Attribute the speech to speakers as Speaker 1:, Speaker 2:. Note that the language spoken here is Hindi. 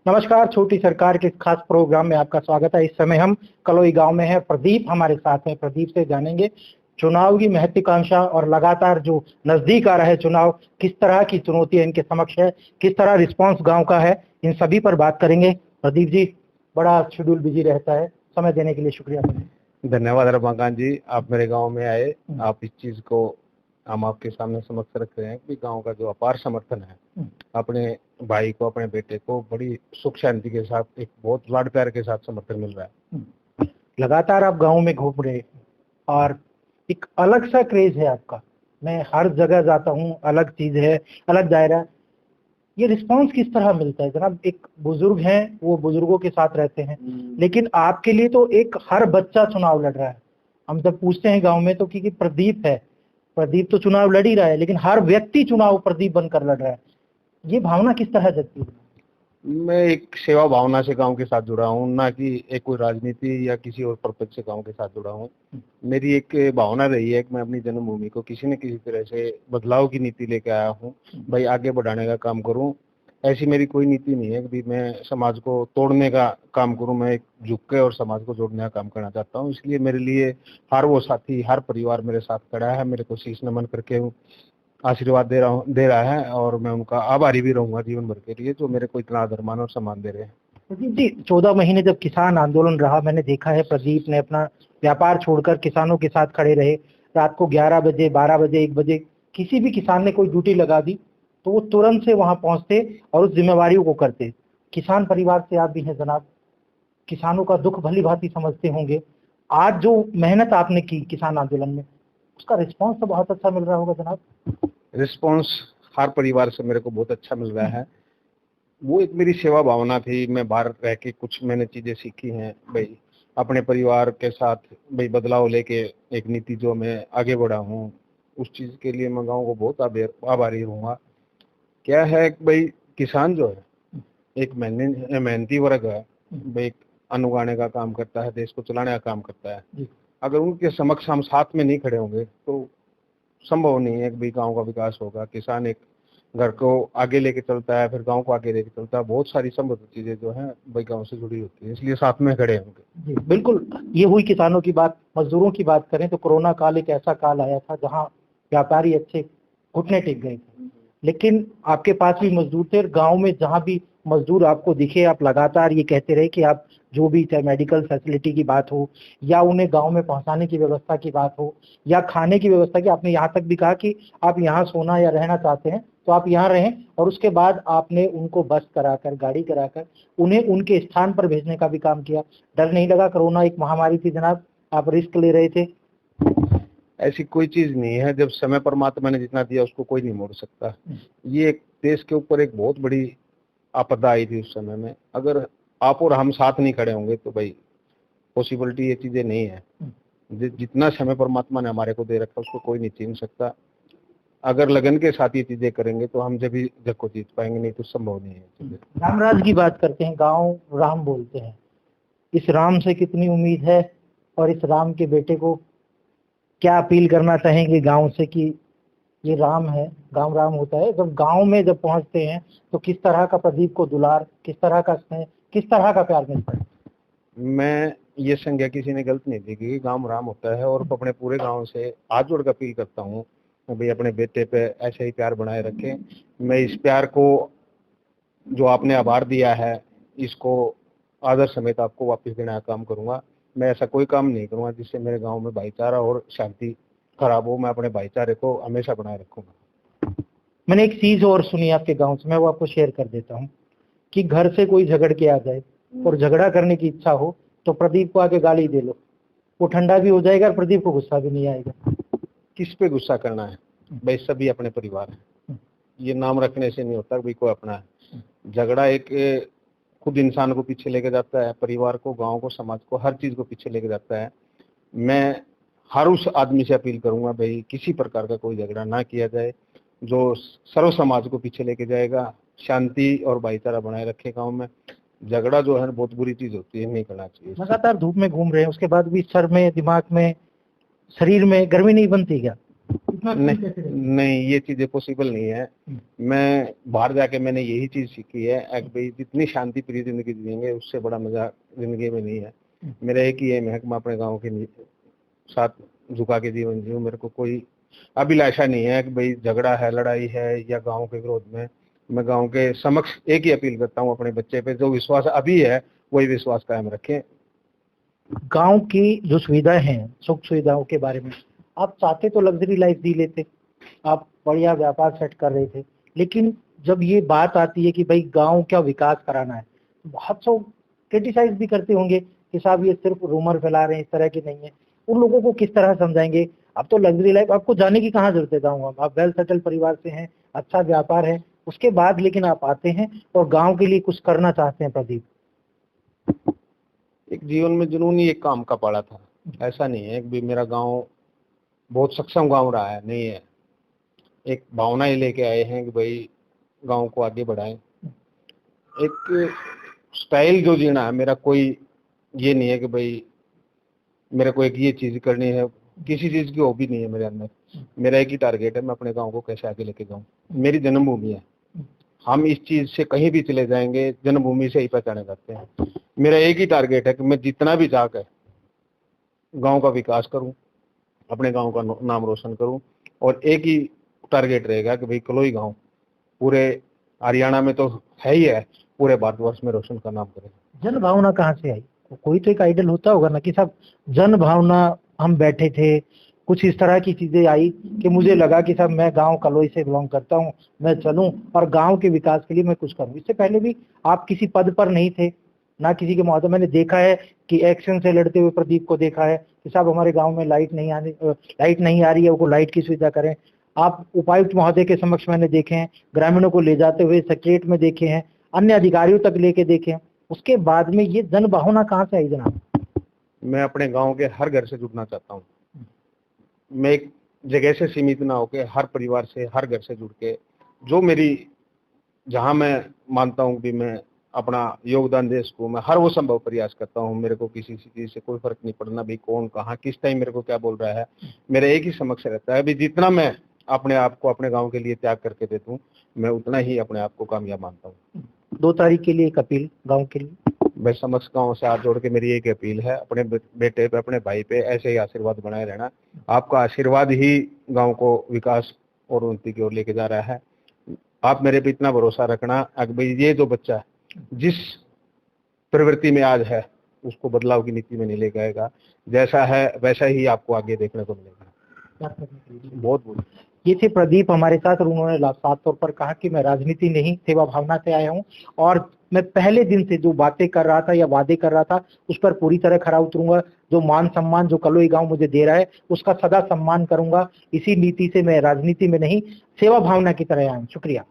Speaker 1: नमस्कार, छोटी सरकार के इस खास प्रोग्राम में आपका स्वागत है। इस समय हम कलोई गांव में हैं। प्रदीप हमारे साथ हैं। प्रदीप से जानेंगे चुनाव की महत्वाकांक्षा और लगातार जो नजदीक आ रहा है चुनाव, किस तरह की चुनौतियां इनके समक्ष है, किस तरह रिस्पांस गांव का है, इन सभी पर बात करेंगे। प्रदीप जी, बड़ा शेड्यूल बिजी रहता है, समय देने के लिए शुक्रिया।
Speaker 2: धन्यवाद रमाकांत जी, आप मेरे गांव में आए। आप इस चीज को हम आपके सामने समक्ष रख रहे हैं कि गांव का जो अपार समर्थन है अपने भाई को, अपने बेटे को बड़ी सुख शांति के साथ, एक बहुत लाड प्यार के साथ समर्थन मिल रहा है।
Speaker 1: लगातार आप गांव में घूम रहे और एक अलग सा क्रेज है आपका। मैं हर जगह जाता हूँ, अलग चीज है, अलग दायरा। ये रिस्पांस किस तरह मिलता है जनाब? एक बुजुर्ग हैं, वो बुजुर्गों के साथ रहते हैं, लेकिन आपके लिए तो एक हर बच्चा चुनाव लड़ रहा है। हम जब पूछते हैं गांव में तो कि प्रदीप है, प्रदीप तो चुनाव लड़ ही रहा है, लेकिन हर व्यक्ति चुनाव प्रदीप बनकर लड़ रहा है। ये भावना किस तरह जगती है?
Speaker 2: मैं एक सेवा भावना से गांव के साथ जुड़ा हूँ, ना कि एक कोई राजनीति या किसी और पर्पज से गांव के साथ जुड़ा हूँ। मेरी एक भावना रही है कि मैं अपनी जन्मभूमि को किसी न किसी तरह से बदलाव की नीति लेके आया हूँ, भाई आगे बढ़ाने का काम करूँ। ऐसी मेरी कोई नीति नहीं है कि मैं समाज को तोड़ने का काम करूँ। मैं एक झुक के और समाज को जोड़ने का काम करना चाहता हूँ। इसलिए मेरे लिए हर वो साथी, हर परिवार मेरे साथ खड़ा है, मेरे को शीश नमन करके आशीर्वाद दे रहा है, और मैं उनका आभारी भी रहूंगा जीवन भर के लिए, जो मेरे को इतना आदर मान और सम्मान दे रहे हैं।
Speaker 1: प्रदीप जी, 14 महीने जब किसान आंदोलन रहा, मैंने देखा है प्रदीप ने अपना व्यापार छोड़कर किसानों के साथ खड़े रहे। रात को 11 बजे, 12 बजे, 1 बजे किसी भी किसान ने कोई ड्यूटी लगा दी तो वो तुरंत से वहां पहुंचते और उस जिम्मेवारियों को करते। किसान परिवार से आप भी हैं जनाब, किसानों का दुख भली भांति समझते होंगे। आज जो मेहनत आपने की किसान आंदोलन में, उसका रिस्पॉन्स तो बहुत अच्छा मिल रहा होगा जनाब।
Speaker 2: रिस्पॉन्स हर परिवार से मेरे को बहुत अच्छा मिल रहा है। वो एक मेरी सेवा भावना थी। मैं बाहर रह के कुछ मैंने चीजें सीखी हैं भाई, अपने परिवार के साथ भाई बदलाव लेके एक नीति जो मैं आगे बढ़ा हूँ, उस चीज के लिए मैं गाँव को बहुत आभारी रहूंगा। क्या है भाई, किसान जो है एक मेहनती वर्ग है भाई, अन्न उगाने का काम करता है, देश को चलाने का काम करता है। अगर उनके समक्ष हम साथ में नहीं खड़े होंगे तो संभव नहीं है कि भाई गाँव का विकास होगा। किसान एक घर को आगे लेके चलता है, फिर गांव को आगे लेके चलता है। बहुत सारी संबंध चीजें जो हैं भाई गांव से जुड़ी होती है, इसलिए साथ में खड़े होंगे।
Speaker 1: जी बिल्कुल। ये हुई किसानों की बात। मजदूरों की बात करें तो कोरोना काल एक ऐसा काल आया था जहां व्यापारी अच्छे घुटने टेक गए थे, लेकिन आपके पास भी मजदूर थे। गांव में जहां भी मजदूर आपको दिखे, आप लगातार ये कहते रहे कि आप जो भी, चाहे मेडिकल फैसिलिटी की बात हो या उन्हें गांव में पहुंचाने की व्यवस्था की बात हो या खाने की व्यवस्था की, आपने यहाँ तक भी कहा कि आप यहाँ सोना या रहना चाहते हैं तो आप यहाँ रहें। और उसके बाद आपने उनको बस कराकर, गाड़ी कराकर उन्हें उनके स्थान पर भेजने का भी काम किया। डर नहीं लगा? कोरोना एक महामारी थी जनाब, आप रिस्क ले रहे थे।
Speaker 2: ऐसी कोई चीज नहीं है, जब समय परमात्मा ने जितना दिया उसको कोई नहीं मोड़ सकता। ये एक देश के ऊपर एक बहुत बड़ी आपदा आई थी उस समय में। अगर आप और हम साथ नहीं खड़े होंगे तो भाई पॉसिबिलिटी ये चीजें नहीं है। जितना समय परमात्मा ने हमारे को दे रखा उसको कोई नहीं छीन सकता। अगर लगन के साथ ये चीजें करेंगे तो हम जब भी जग को जीत पाएंगे, नहीं तो संभव नहीं है।
Speaker 1: रामराज की बात करते हैं, गांव राम बोलते हैं। इस राम से कितनी उम्मीद है और इस राम के बेटे को क्या अपील करना चाहेंगे गांव से कि ये राम है, गांव राम होता है। जब गांव में जब पहुंचते हैं तो किस तरह का प्रदीप को दुलार, किस तरह का स्नेह, किस तरह का प्यार मिलता है?
Speaker 2: मैं ये संज्ञा किसी ने गलत नहीं दी कि गांव राम होता है, और अपने पूरे गांव से हाथ जोड़ कर अपील करता हूँ भाई अपने बेटे पे ऐसे ही प्यार बनाए रखें। मैं इस प्यार को जो आपने आभार दिया है, इसको आदर समेत आपको वापस देने का काम करूंगा। मैं ऐसा कोई काम नहीं करूंगा जिससे मेरे गांव में भाईचारा और शांति खराब हो। मैं अपने भाईचारे को हमेशा बनाए रखूंगा।
Speaker 1: मैंने एक चीज और सुनी आपके गांव से, मैं वो आपको शेयर कर देता हूँ कि घर से कोई झगड़ के आ जाए और झगड़ा करने की इच्छा हो तो प्रदीप को आके गाली दे लो, वो ठंडा भी हो जाएगा और प्रदीप को गुस्सा भी नहीं आएगा।
Speaker 2: किस पे गुस्सा करना है भाई, सभी अपने परिवार है। ये नाम रखने से नहीं होता भाई कोई अपना है। झगड़ा एक खुद इंसान को पीछे लेके जाता है, परिवार को, गांव को, समाज को, हर चीज को पीछे लेके जाता है। मैं हर उस आदमी से अपील करूंगा भाई किसी प्रकार का कोई झगड़ा ना किया जाए जो सर्व समाज को पीछे लेके जाएगा, शांति और भाईचारा बनाए रखे गांव में। झगड़ा जो है बहुत बुरी चीज होती है, नहीं करना चाहिए।
Speaker 1: लगातार धूप में घूम रहे हैं, उसके बाद भी सर में, दिमाग में, शरीर में गर्मी नहीं बनती क्या? इतना
Speaker 2: नहीं,
Speaker 1: कैसे रहेगा?
Speaker 2: नहीं ये चीजें पॉसिबल नहीं है। मैं बाहर जाके मैंने यही चीज सीखी है कि भाई जितनी शांति प्रिय जिंदगी जिएंगे उससे बड़ा मजा जिंदगी में नहीं है। मेरा एक ही एम है कि मैं अपने गाँव के साथ झुका के जीवन जीऊं। मेरे को कोई अभिलाषा नहीं है कि भाई झगड़ा है, लड़ाई है या गाँव के विरोध में। मैं गाँव के समक्ष एक ही अपील करता हूँ, अपने बच्चे पे जो विश्वास अभी है वही विश्वास कायम रखें।
Speaker 1: गांव की जो सुविधाएं हैं, सुख सुविधाओं के बारे में आप चाहते तो लग्जरी लाइफ जी लेते, आप बढ़िया व्यापार सेट कर रहे थे, लेकिन जब ये बात आती है कि भाई गांव का विकास कराना है, बहुत सौ क्रिटिसाइज भी करते होंगे कि साहब ये सिर्फ रूमर फैला रहे हैं, इस तरह की नहीं है। उन लोगों को किस तरह समझाएंगे? अब तो लग्जरी लाइफ, आपको जाने की कहाँ जरूरत है गाँव, आप वेल सेटल परिवार से हैं, अच्छा व्यापार है, उसके बाद लेकिन आप आते हैं और गाँव के लिए कुछ करना चाहते हैं। प्रदीप,
Speaker 2: एक जीवन में जुनून ही एक काम का पड़ा था। ऐसा नहीं है कि भी मेरा गांव बहुत सक्षम गांव रहा है, नहीं है। एक भावना ही लेके आए हैं कि भाई गांव को आगे बढ़ाएं। एक स्टाइल जो जीना है मेरा, कोई ये नहीं है कि भाई मेरे को एक ये चीज करनी है, किसी चीज की हॉबी नहीं है मेरे अंदर। मेरा एक ही टारगेट है, मैं अपने गांव को कैसे आगे लेके जाऊं। मेरी जन्मभूमि है, हम इस चीज से कहीं भी चले जाएंगे जन्मभूमि से ही पहचाने जाते हैं। मेरा एक ही टारगेट है कि मैं जितना भी जाकर गांव का विकास करूं, अपने गांव का नाम रोशन करूं। और एक ही टारगेट रहेगा कि भाई कलोई गांव पूरे हरियाणा में तो है ही है, पूरे भारतवर्ष में रोशन का नाम करेगा।
Speaker 1: जन भावना कहाँ से आई? कोई तो एक आइडल होता होगा ना कि साहब जन भावना, हम बैठे थे, कुछ इस तरह की चीजें आई कि मुझे लगा कि साहब मैं गांव कलोई से बिलोंग करता हूं, मैं चलूं और गांव के विकास के लिए मैं कुछ करूं। इससे पहले भी आप किसी पद पर नहीं थे, ना किसी के महोदय। मैंने देखा है कि एक्शन से लड़ते हुए प्रदीप को देखा है कि साहब हमारे गांव में लाइट नहीं आ रही है, वो लाइट की सुविधा करें। आप उपायुक्त महोदय के समक्ष मैंने देखे हैं, ग्रामीणों को ले जाते हुए सेक्रेटरीट में देखे हैं, अन्य अधिकारियों तक लेके देखे हैं। उसके बाद में ये जन भावना कहाँ से आई जनाब?
Speaker 2: मैं अपने गांव के हर घर से जुड़ना चाहता हूँ। मैं एक जगह से सीमित ना होके हर परिवार से, हर घर से जुड़ के, जो मेरी जहां मैं मानता हूँ कि मैं अपना योगदान दे सकूं, मैं हर वो संभव प्रयास करता हूँ। मेरे को किसी चीज से कोई फर्क नहीं पड़ना भाई कौन कहाँ किस टाइम मेरे को क्या बोल रहा है। मेरा एक ही समक्ष रहता है भाई जितना मैं अपने आप को अपने गांव के लिए त्याग करके देता हूँ, मैं उतना ही अपने आप को कामयाब मानता हूँ।
Speaker 1: 2 तारीख के लिए एक अपील गाँव के लिए।
Speaker 2: मैं समक्ष गाँव से हाथ जोड़ के मेरी एक अपील है, अपने बेटे पे, अपने भाई पे ऐसे ही आशीर्वाद बनाए रहना। आपका आशीर्वाद ही गाँव को विकास और उन्नति की ओर लेके जा रहा है। आप मेरे पे इतना भरोसा रखना कि भाई ये जो बच्चा जिस प्रवृत्ति में आज है उसको बदलाव की नीति में नहीं ले जाएगा, जैसा है वैसा ही आपको आगे देखने को मिलेगा। बहुत बहुत
Speaker 1: ये थे प्रदीप हमारे साथ, और उन्होंने साफ तौर पर कहा कि मैं राजनीति नहीं, सेवा भावना से आया हूँ और मैं पहले दिन से जो बातें कर रहा था या वादे कर रहा था उस पर पूरी तरह खरा उतरूंगा। जो मान सम्मान जो कलोई गांव मुझे दे रहा है उसका सदा सम्मान करूंगा। इसी नीति से मैं राजनीति में नहीं, सेवा भावना की तरह आया हूँ। शुक्रिया।